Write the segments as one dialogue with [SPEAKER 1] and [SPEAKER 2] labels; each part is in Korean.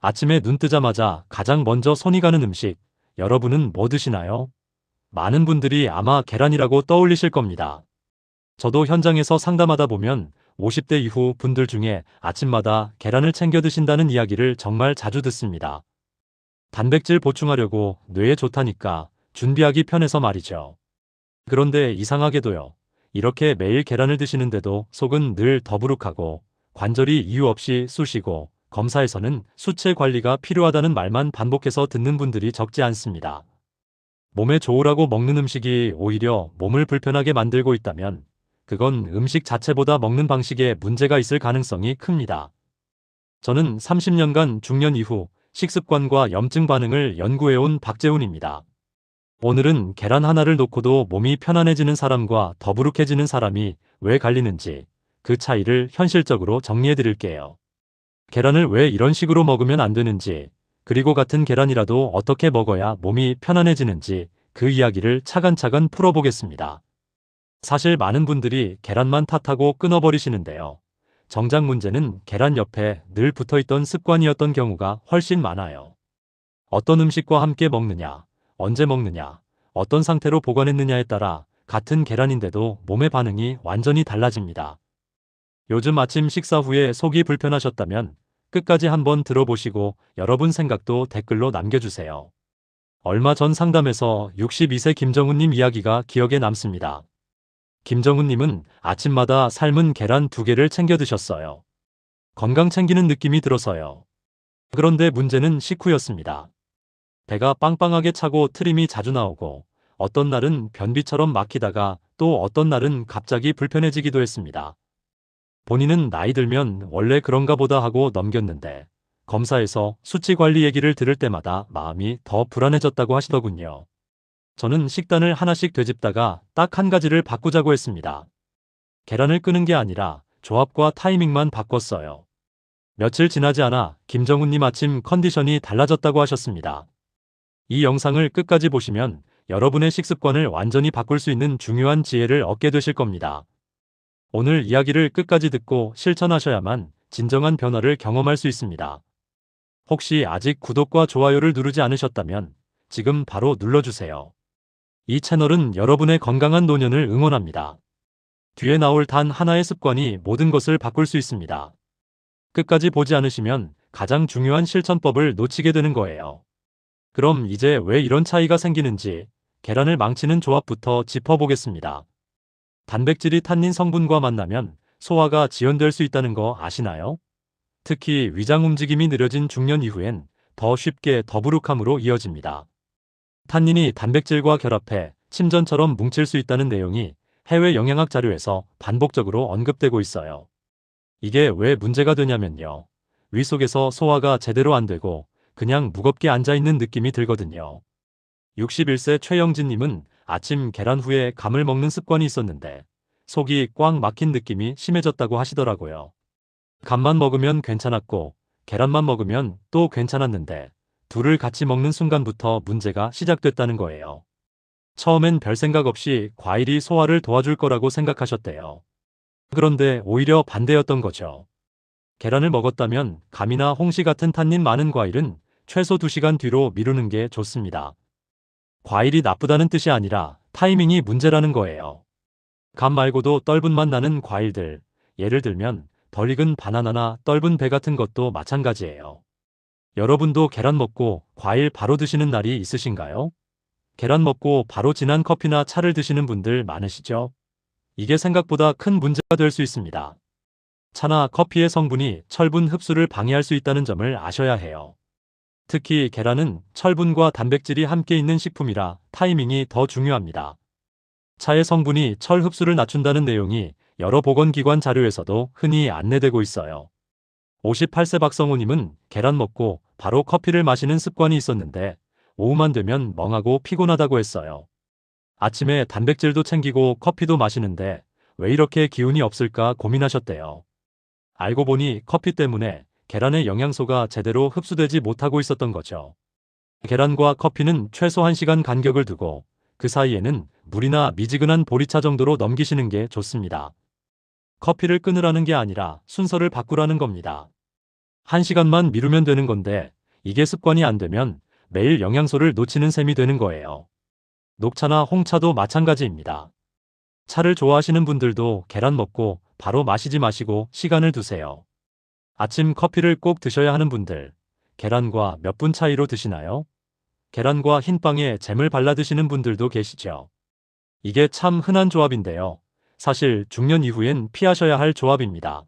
[SPEAKER 1] 아침에 눈 뜨자마자 가장 먼저 손이 가는 음식, 여러분은 뭐 드시나요? 많은 분들이 아마 계란이라고 떠올리실 겁니다. 저도 현장에서 상담하다 보면 50대 이후 분들 중에 아침마다 계란을 챙겨 드신다는 이야기를 정말 자주 듣습니다. 단백질 보충하려고 뇌에 좋다니까 준비하기 편해서 말이죠. 그런데 이상하게도요. 이렇게 매일 계란을 드시는데도 속은 늘 더부룩하고 관절이 이유 없이 쑤시고 검사에서는 수체 관리가 필요하다는 말만 반복해서 듣는 분들이 적지 않습니다. 몸에 좋으라고 먹는 음식이 오히려 몸을 불편하게 만들고 있다면 그건 음식 자체보다 먹는 방식에 문제가 있을 가능성이 큽니다. 저는 30년간 중년 이후 식습관과 염증 반응을 연구해온 박재훈입니다. 오늘은 계란 하나를 놓고도 몸이 편안해지는 사람과 더부룩해지는 사람이 왜 갈리는지 그 차이를 현실적으로 정리해 드릴게요. 계란을 왜 이런 식으로 먹으면 안 되는지, 그리고 같은 계란이라도 어떻게 먹어야 몸이 편안해지는지 그 이야기를 차근차근 풀어보겠습니다. 사실 많은 분들이 계란만 탓하고 끊어버리시는데요. 정작 문제는 계란 옆에 늘 붙어있던 습관이었던 경우가 훨씬 많아요. 어떤 음식과 함께 먹느냐, 언제 먹느냐, 어떤 상태로 보관했느냐에 따라 같은 계란인데도 몸의 반응이 완전히 달라집니다. 요즘 아침 식사 후에 속이 불편하셨다면 끝까지 한번 들어보시고 여러분 생각도 댓글로 남겨주세요. 얼마 전 상담에서 62세 김정훈님 이야기가 기억에 남습니다. 김정훈님은 아침마다 삶은 계란 2개를 챙겨 드셨어요. 건강 챙기는 느낌이 들어서요. 그런데 문제는 식후였습니다. 배가 빵빵하게 차고 트림이 자주 나오고 어떤 날은 변비처럼 막히다가 또 어떤 날은 갑자기 불편해지기도 했습니다. 본인은 나이 들면 원래 그런가 보다 하고 넘겼는데 검사에서 수치 관리 얘기를 들을 때마다 마음이 더 불안해졌다고 하시더군요. 저는 식단을 하나씩 되짚다가 딱 한 가지를 바꾸자고 했습니다. 계란을 끄는 게 아니라 조합과 타이밍만 바꿨어요. 며칠 지나지 않아 김정훈님 아침 컨디션이 달라졌다고 하셨습니다. 이 영상을 끝까지 보시면 여러분의 식습관을 완전히 바꿀 수 있는 중요한 지혜를 얻게 되실 겁니다. 오늘 이야기를 끝까지 듣고 실천하셔야만 진정한 변화를 경험할 수 있습니다. 혹시 아직 구독과 좋아요를 누르지 않으셨다면 지금 바로 눌러주세요. 이 채널은 여러분의 건강한 노년을 응원합니다. 뒤에 나올 단 하나의 습관이 모든 것을 바꿀 수 있습니다. 끝까지 보지 않으시면 가장 중요한 실천법을 놓치게 되는 거예요. 그럼 이제 왜 이런 차이가 생기는지 계란을 망치는 조합부터 짚어보겠습니다. 단백질이 탄닌 성분과 만나면 소화가 지연될 수 있다는 거 아시나요? 특히 위장 움직임이 느려진 중년 이후엔 더 쉽게 더부룩함으로 이어집니다. 탄닌이 단백질과 결합해 침전처럼 뭉칠 수 있다는 내용이 해외 영양학 자료에서 반복적으로 언급되고 있어요. 이게 왜 문제가 되냐면요. 위 속에서 소화가 제대로 안 되고 그냥 무겁게 앉아있는 느낌이 들거든요. 61세 최영진님은 아침 계란 후에 감을 먹는 습관이 있었는데 속이 꽉 막힌 느낌이 심해졌다고 하시더라고요. 감만 먹으면 괜찮았고 계란만 먹으면 또 괜찮았는데 둘을 같이 먹는 순간부터 문제가 시작됐다는 거예요. 처음엔 별 생각 없이 과일이 소화를 도와줄 거라고 생각하셨대요. 그런데 오히려 반대였던 거죠. 계란을 먹었다면 감이나 홍시 같은 탄닌 많은 과일은 최소 2시간 뒤로 미루는 게 좋습니다. 과일이 나쁘다는 뜻이 아니라 타이밍이 문제라는 거예요. 감 말고도 떫은 맛 나는 과일들, 예를 들면 덜 익은 바나나나 떫은 배 같은 것도 마찬가지예요. 여러분도 계란 먹고 과일 바로 드시는 날이 있으신가요? 계란 먹고 바로 진한 커피나 차를 드시는 분들 많으시죠? 이게 생각보다 큰 문제가 될 수 있습니다. 차나 커피의 성분이 철분 흡수를 방해할 수 있다는 점을 아셔야 해요. 특히 계란은 철분과 단백질이 함께 있는 식품이라 타이밍이 더 중요합니다. 차의 성분이 철 흡수를 낮춘다는 내용이 여러 보건기관 자료에서도 흔히 안내되고 있어요. 58세 박성우님은 계란 먹고 바로 커피를 마시는 습관이 있었는데 오후만 되면 멍하고 피곤하다고 했어요. 아침에 단백질도 챙기고 커피도 마시는데 왜 이렇게 기운이 없을까 고민하셨대요. 알고 보니 커피 때문에 계란의 영양소가 제대로 흡수되지 못하고 있었던 거죠. 계란과 커피는 최소 1시간 간격을 두고 그 사이에는 물이나 미지근한 보리차 정도로 넘기시는 게 좋습니다. 커피를 끊으라는 게 아니라 순서를 바꾸라는 겁니다. 1시간만 미루면 되는 건데 이게 습관이 안 되면 매일 영양소를 놓치는 셈이 되는 거예요. 녹차나 홍차도 마찬가지입니다. 차를 좋아하시는 분들도 계란 먹고 바로 마시지 마시고 시간을 두세요. 아침 커피를 꼭 드셔야 하는 분들, 계란과 몇 분 차이로 드시나요? 계란과 흰빵에 잼을 발라 드시는 분들도 계시죠. 이게 참 흔한 조합인데요. 사실 중년 이후엔 피하셔야 할 조합입니다.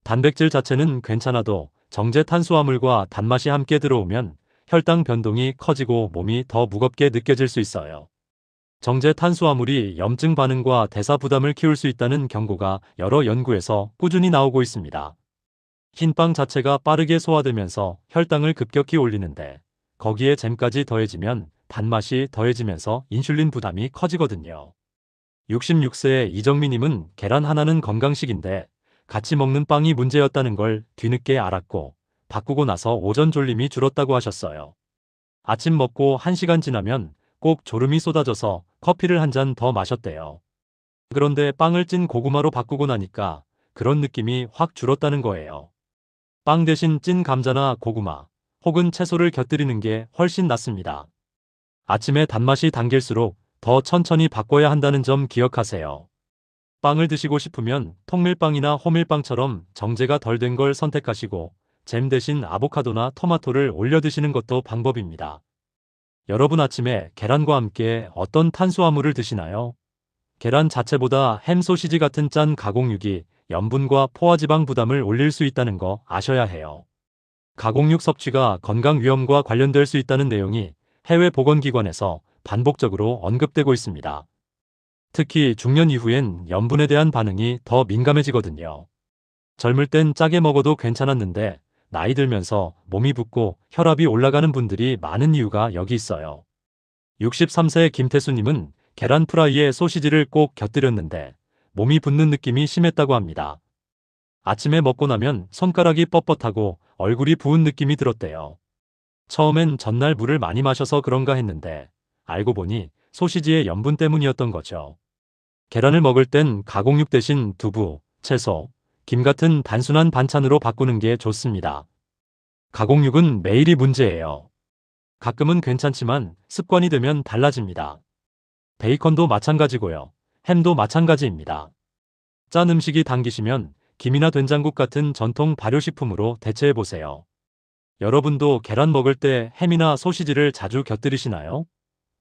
[SPEAKER 1] 단백질 자체는 괜찮아도 정제 탄수화물과 단맛이 함께 들어오면 혈당 변동이 커지고 몸이 더 무겁게 느껴질 수 있어요. 정제 탄수화물이 염증 반응과 대사 부담을 키울 수 있다는 경고가 여러 연구에서 꾸준히 나오고 있습니다. 흰빵 자체가 빠르게 소화되면서 혈당을 급격히 올리는데 거기에 잼까지 더해지면 단맛이 더해지면서 인슐린 부담이 커지거든요. 66세의 이정미님은 계란 하나는 건강식인데 같이 먹는 빵이 문제였다는 걸 뒤늦게 알았고 바꾸고 나서 오전 졸림이 줄었다고 하셨어요. 아침 먹고 1시간 지나면 꼭 졸음이 쏟아져서 커피를 한 잔 더 마셨대요. 그런데 빵을 찐 고구마로 바꾸고 나니까 그런 느낌이 확 줄었다는 거예요. 빵 대신 찐 감자나 고구마 혹은 채소를 곁들이는 게 훨씬 낫습니다. 아침에 단맛이 당길수록 더 천천히 바꿔야 한다는 점 기억하세요. 빵을 드시고 싶으면 통밀빵이나 호밀빵처럼 정제가 덜 된 걸 선택하시고 잼 대신 아보카도나 토마토를 올려 드시는 것도 방법입니다. 여러분 아침에 계란과 함께 어떤 탄수화물을 드시나요? 계란 자체보다 햄 소시지 같은 짠 가공육이 염분과 포화지방 부담을 올릴 수 있다는 거 아셔야 해요. 가공육 섭취가 건강 위험과 관련될 수 있다는 내용이 해외 보건기관에서 반복적으로 언급되고 있습니다. 특히 중년 이후엔 염분에 대한 반응이 더 민감해지거든요. 젊을 땐 짜게 먹어도 괜찮았는데 나이 들면서 몸이 붓고 혈압이 올라가는 분들이 많은 이유가 여기 있어요. 63세 김태수님은 계란 프라이에 소시지를 꼭 곁들였는데 몸이 붓는 느낌이 심했다고 합니다. 아침에 먹고 나면 손가락이 뻣뻣하고 얼굴이 부은 느낌이 들었대요. 처음엔 전날 물을 많이 마셔서 그런가 했는데 알고 보니 소시지의 염분 때문이었던 거죠. 계란을 먹을 땐 가공육 대신 두부, 채소, 김 같은 단순한 반찬으로 바꾸는 게 좋습니다. 가공육은 매일이 문제예요. 가끔은 괜찮지만 습관이 되면 달라집니다. 베이컨도 마찬가지고요. 햄도 마찬가지입니다. 짠 음식이 당기시면 김이나 된장국 같은 전통 발효식품으로 대체해보세요. 여러분도 계란 먹을 때 햄이나 소시지를 자주 곁들이시나요?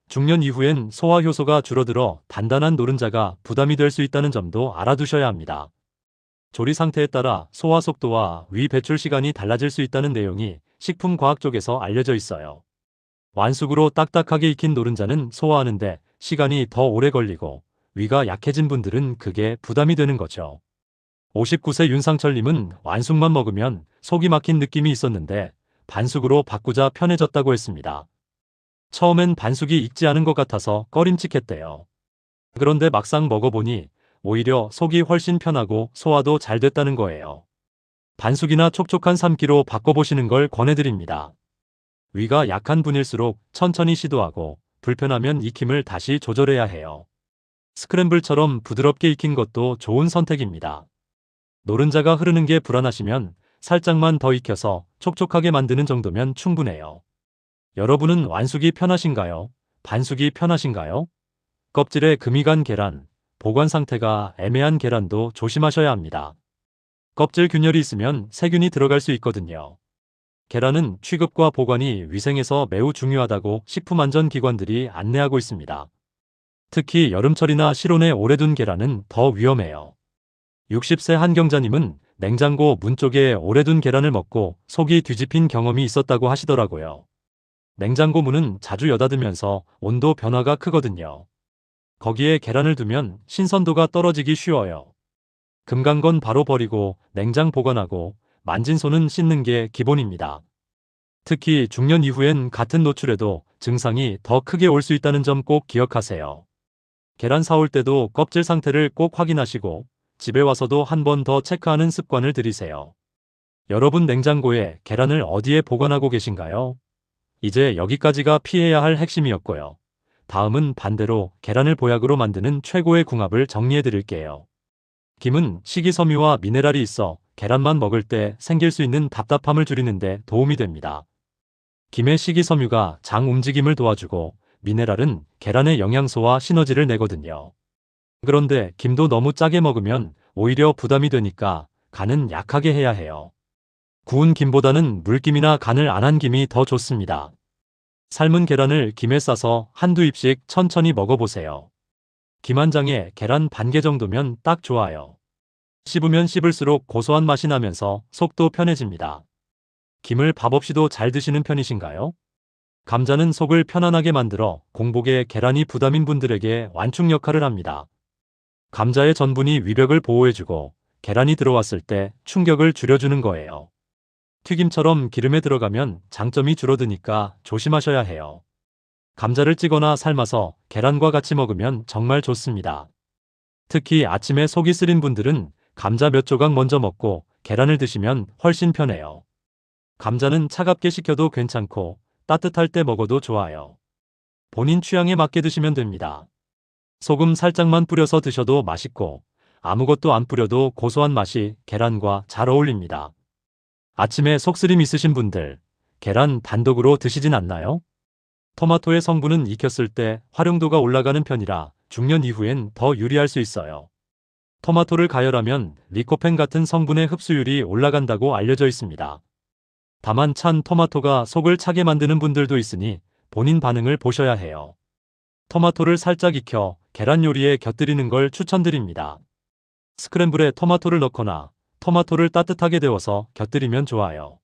[SPEAKER 1] 중년 이후엔 소화 효소가 줄어들어 단단한 노른자가 부담이 될 수 있다는 점도 알아두셔야 합니다. 조리 상태에 따라 소화 속도와 위 배출 시간이 달라질 수 있다는 내용이 식품과학 쪽에서 알려져 있어요. 완숙으로 딱딱하게 익힌 노른자는 소화하는데 시간이 더 오래 걸리고 위가 약해진 분들은 그게 부담이 되는 거죠. 59세 윤상철님은 완숙만 먹으면 속이 막힌 느낌이 있었는데 반숙으로 바꾸자 편해졌다고 했습니다. 처음엔 반숙이 익지 않은 것 같아서 꺼림칙했대요. 그런데 막상 먹어보니 오히려 속이 훨씬 편하고 소화도 잘 됐다는 거예요. 반숙이나 촉촉한 삶기로 바꿔보시는 걸 권해드립니다. 위가 약한 분일수록 천천히 시도하고 불편하면 익힘을 다시 조절해야 해요. 스크램블처럼 부드럽게 익힌 것도 좋은 선택입니다. 노른자가 흐르는 게 불안하시면 살짝만 더 익혀서 촉촉하게 만드는 정도면 충분해요. 여러분은 완숙이 편하신가요? 반숙이 편하신가요? 껍질에 금이 간 계란, 보관 상태가 애매한 계란도 조심하셔야 합니다. 껍질 균열이 있으면 세균이 들어갈 수 있거든요. 계란은 취급과 보관이 위생에서 매우 중요하다고 식품안전기관들이 안내하고 있습니다. 특히 여름철이나 실온에 오래 둔 계란은 더 위험해요. 60세 한경자님은 냉장고 문 쪽에 오래 둔 계란을 먹고 속이 뒤집힌 경험이 있었다고 하시더라고요. 냉장고 문은 자주 여닫으면서 온도 변화가 크거든요. 거기에 계란을 두면 신선도가 떨어지기 쉬워요. 금간 건 바로 버리고 냉장 보관하고 만진 손은 씻는 게 기본입니다. 특히 중년 이후엔 같은 노출에도 증상이 더 크게 올 수 있다는 점 꼭 기억하세요. 계란 사올 때도 껍질 상태를 꼭 확인하시고 집에 와서도 한 번 더 체크하는 습관을 들이세요. 여러분 냉장고에 계란을 어디에 보관하고 계신가요? 이제 여기까지가 피해야 할 핵심이었고요. 다음은 반대로 계란을 보약으로 만드는 최고의 궁합을 정리해 드릴게요. 김은 식이섬유와 미네랄이 있어 계란만 먹을 때 생길 수 있는 답답함을 줄이는데 도움이 됩니다. 김의 식이섬유가 장 움직임을 도와주고 미네랄은 계란의 영양소와 시너지를 내거든요. 그런데 김도 너무 짜게 먹으면 오히려 부담이 되니까 간은 약하게 해야 해요. 구운 김보다는 물김이나 간을 안 한 김이 더 좋습니다. 삶은 계란을 김에 싸서 한두 입씩 천천히 먹어보세요. 김 한 장에 계란 반 개 정도면 딱 좋아요. 씹으면 씹을수록 고소한 맛이 나면서 속도 편해집니다. 김을 밥 없이도 잘 드시는 편이신가요? 감자는 속을 편안하게 만들어 공복에 계란이 부담인 분들에게 완충 역할을 합니다. 감자의 전분이 위벽을 보호해주고 계란이 들어왔을 때 충격을 줄여주는 거예요. 튀김처럼 기름에 들어가면 장점이 줄어드니까 조심하셔야 해요. 감자를 찌거나 삶아서 계란과 같이 먹으면 정말 좋습니다. 특히 아침에 속이 쓰린 분들은 감자 몇 조각 먼저 먹고 계란을 드시면 훨씬 편해요. 감자는 차갑게 식혀도 괜찮고 따뜻할 때 먹어도 좋아요. 본인 취향에 맞게 드시면 됩니다. 소금 살짝만 뿌려서 드셔도 맛있고 아무것도 안 뿌려도 고소한 맛이 계란과 잘 어울립니다. 아침에 속쓰림 있으신 분들, 계란 단독으로 드시진 않나요? 토마토의 성분은 익혔을 때 활용도가 올라가는 편이라 중년 이후엔 더 유리할 수 있어요. 토마토를 가열하면 리코펜 같은 성분의 흡수율이 올라간다고 알려져 있습니다. 다만 찬 토마토가 속을 차게 만드는 분들도 있으니 본인 반응을 보셔야 해요. 토마토를 살짝 익혀 계란 요리에 곁들이는 걸 추천드립니다. 스크램블에 토마토를 넣거나 토마토를 따뜻하게 데워서 곁들이면 좋아요.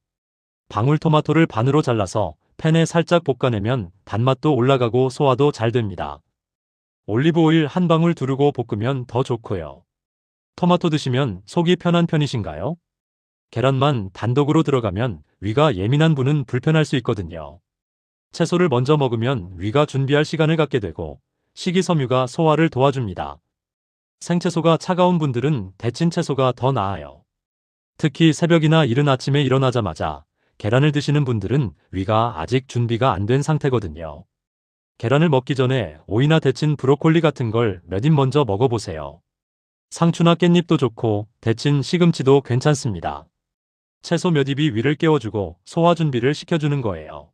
[SPEAKER 1] 방울토마토를 반으로 잘라서 팬에 살짝 볶아내면 단맛도 올라가고 소화도 잘 됩니다. 올리브오일 한 방울 두르고 볶으면 더 좋고요. 토마토 드시면 속이 편한 편이신가요? 계란만 단독으로 들어가면 위가 예민한 분은 불편할 수 있거든요. 채소를 먼저 먹으면 위가 준비할 시간을 갖게 되고 식이섬유가 소화를 도와줍니다. 생채소가 차가운 분들은 데친 채소가 더 나아요. 특히 새벽이나 이른 아침에 일어나자마자 계란을 드시는 분들은 위가 아직 준비가 안 된 상태거든요. 계란을 먹기 전에 오이나 데친 브로콜리 같은 걸 몇 입 먼저 먹어보세요. 상추나 깻잎도 좋고 데친 시금치도 괜찮습니다. 채소 몇 입이 위를 깨워주고 소화 준비를 시켜주는 거예요.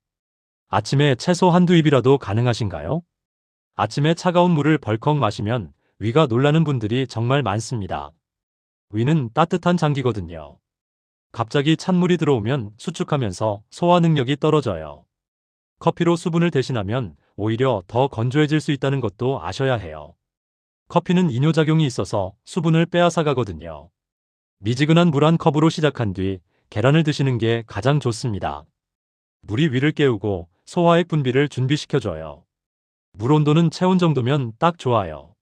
[SPEAKER 1] 아침에 채소 한두 입이라도 가능하신가요? 아침에 차가운 물을 벌컥 마시면 위가 놀라는 분들이 정말 많습니다. 위는 따뜻한 장기거든요. 갑자기 찬물이 들어오면 수축하면서 소화 능력이 떨어져요. 커피로 수분을 대신하면 오히려 더 건조해질 수 있다는 것도 아셔야 해요. 커피는 이뇨작용이 있어서 수분을 빼앗아 가거든요. 미지근한 물 한 컵으로 시작한 뒤 계란을 드시는 게 가장 좋습니다. 물이 위를 깨우고 소화액 분비를 준비시켜줘요. 물 온도는 체온 정도면 딱 좋아요.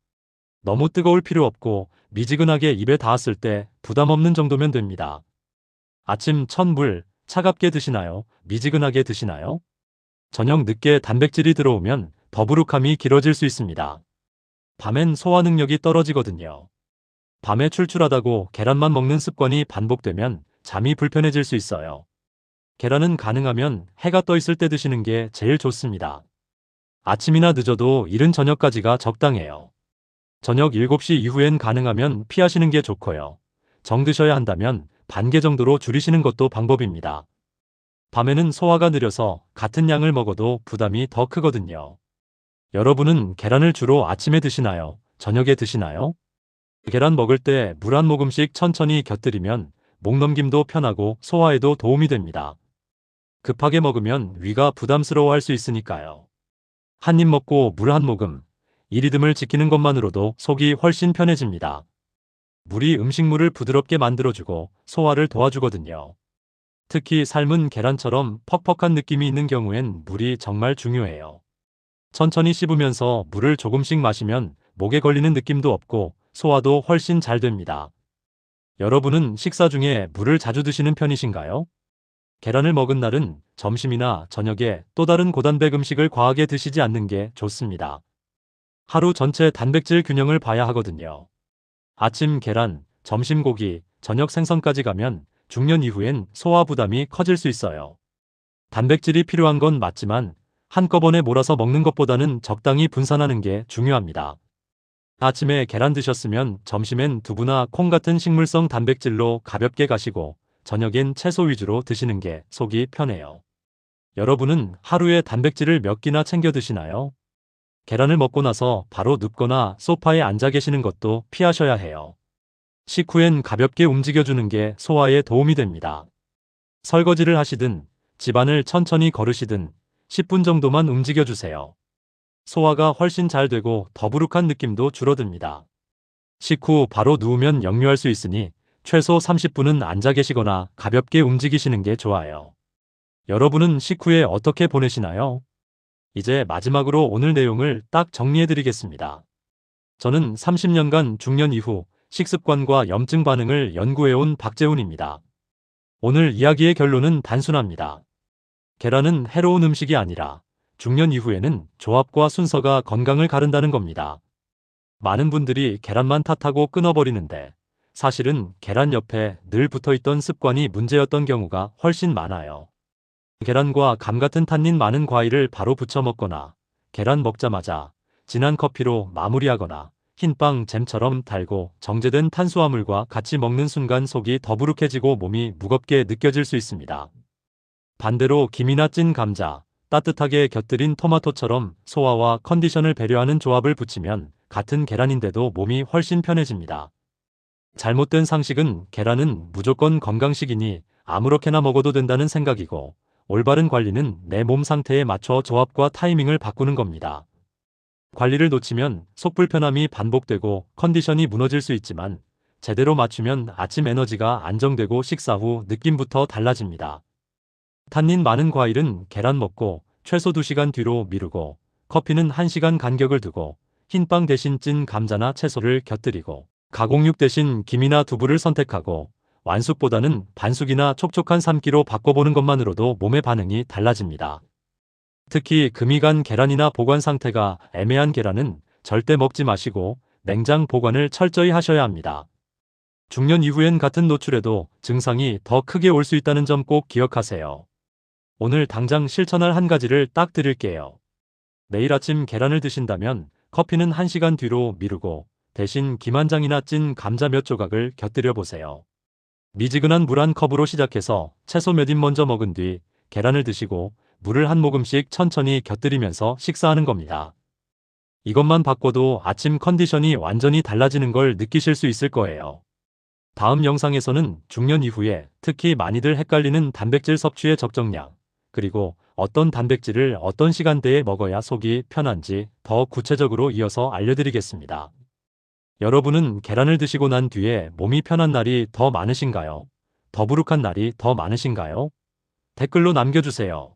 [SPEAKER 1] 너무 뜨거울 필요 없고 미지근하게 입에 닿았을 때 부담 없는 정도면 됩니다. 아침 첫 물 차갑게 드시나요? 미지근하게 드시나요? 저녁 늦게 단백질이 들어오면 더부룩함이 길어질 수 있습니다. 밤엔 소화 능력이 떨어지거든요. 밤에 출출하다고 계란만 먹는 습관이 반복되면 잠이 불편해질 수 있어요. 계란은 가능하면 해가 떠 있을 때 드시는 게 제일 좋습니다. 아침이나 늦어도 이른 저녁까지가 적당해요. 저녁 7시 이후엔 가능하면 피하시는 게 좋고요. 정 드셔야 한다면 반개 정도로 줄이시는 것도 방법입니다. 밤에는 소화가 느려서 같은 양을 먹어도 부담이 더 크거든요. 여러분은 계란을 주로 아침에 드시나요? 저녁에 드시나요? 계란 먹을 때 물 한 모금씩 천천히 곁들이면 목 넘김도 편하고 소화에도 도움이 됩니다. 급하게 먹으면 위가 부담스러워할 수 있으니까요. 한 입 먹고 물 한 모금, 이 리듬을 지키는 것만으로도 속이 훨씬 편해집니다. 물이 음식물을 부드럽게 만들어주고 소화를 도와주거든요. 특히 삶은 계란처럼 퍽퍽한 느낌이 있는 경우엔 물이 정말 중요해요. 천천히 씹으면서 물을 조금씩 마시면 목에 걸리는 느낌도 없고 소화도 훨씬 잘 됩니다. 여러분은 식사 중에 물을 자주 드시는 편이신가요? 계란을 먹은 날은 점심이나 저녁에 또 다른 고단백 음식을 과하게 드시지 않는 게 좋습니다. 하루 전체 단백질 균형을 봐야 하거든요. 아침 계란, 점심 고기, 저녁 생선까지 가면 중년 이후엔 소화 부담이 커질 수 있어요. 단백질이 필요한 건 맞지만 한꺼번에 몰아서 먹는 것보다는 적당히 분산하는 게 중요합니다. 아침에 계란 드셨으면 점심엔 두부나 콩 같은 식물성 단백질로 가볍게 가시고 저녁엔 채소 위주로 드시는 게 속이 편해요. 여러분은 하루에 단백질을 몇 끼나 챙겨 드시나요? 계란을 먹고 나서 바로 눕거나 소파에 앉아 계시는 것도 피하셔야 해요. 식후엔 가볍게 움직여주는 게 소화에 도움이 됩니다. 설거지를 하시든 집안을 천천히 걸으시든 10분 정도만 움직여주세요. 소화가 훨씬 잘 되고 더부룩한 느낌도 줄어듭니다. 식후 바로 누우면 역류할 수 있으니 최소 30분은 앉아 계시거나 가볍게 움직이시는 게 좋아요. 여러분은 식후에 어떻게 보내시나요? 이제 마지막으로 오늘 내용을 딱 정리해 드리겠습니다. 저는 30년간 중년 이후 식습관과 염증 반응을 연구해온 박재훈입니다. 오늘 이야기의 결론은 단순합니다. 계란은 해로운 음식이 아니라 중년 이후에는 조합과 순서가 건강을 가른다는 겁니다. 많은 분들이 계란만 탓하고 끊어버리는데 사실은 계란 옆에 늘 붙어있던 습관이 문제였던 경우가 훨씬 많아요. 계란과 감 같은 탄닌 많은 과일을 바로 부쳐 먹거나 계란 먹자마자 진한 커피로 마무리하거나 흰빵 잼처럼 달고 정제된 탄수화물과 같이 먹는 순간 속이 더부룩해지고 몸이 무겁게 느껴질 수 있습니다. 반대로 김이나 찐 감자, 따뜻하게 곁들인 토마토처럼 소화와 컨디션을 배려하는 조합을 붙이면 같은 계란인데도 몸이 훨씬 편해집니다. 잘못된 상식은 계란은 무조건 건강식이니 아무렇게나 먹어도 된다는 생각이고, 올바른 관리는 내 몸 상태에 맞춰 조합과 타이밍을 바꾸는 겁니다. 관리를 놓치면 속 불편함이 반복되고 컨디션이 무너질 수 있지만 제대로 맞추면 아침 에너지가 안정되고 식사 후 느낌부터 달라집니다. 탄닌 많은 과일은 계란 먹고 최소 2시간 뒤로 미루고, 커피는 1시간 간격을 두고, 흰빵 대신 찐 감자나 채소를 곁들이고, 가공육 대신 김이나 두부를 선택하고, 완숙보다는 반숙이나 촉촉한 삶기로 바꿔보는 것만으로도 몸의 반응이 달라집니다. 특히 금이 간 계란이나 보관 상태가 애매한 계란은 절대 먹지 마시고 냉장 보관을 철저히 하셔야 합니다. 중년 이후엔 같은 노출에도 증상이 더 크게 올 수 있다는 점 꼭 기억하세요. 오늘 당장 실천할 한 가지를 딱 드릴게요. 내일 아침 계란을 드신다면 커피는 1시간 뒤로 미루고 대신 김 한 장이나 찐 감자 몇 조각을 곁들여 보세요. 미지근한 물 한 컵으로 시작해서 채소 몇 입 먼저 먹은 뒤 계란을 드시고 물을 한 모금씩 천천히 곁들이면서 식사하는 겁니다. 이것만 바꿔도 아침 컨디션이 완전히 달라지는 걸 느끼실 수 있을 거예요. 다음 영상에서는 중년 이후에 특히 많이들 헷갈리는 단백질 섭취의 적정량, 그리고 어떤 단백질을 어떤 시간대에 먹어야 속이 편한지 더 구체적으로 이어서 알려드리겠습니다. 여러분은 계란을 드시고 난 뒤에 몸이 편한 날이 더 많으신가요? 더부룩한 날이 더 많으신가요? 댓글로 남겨주세요.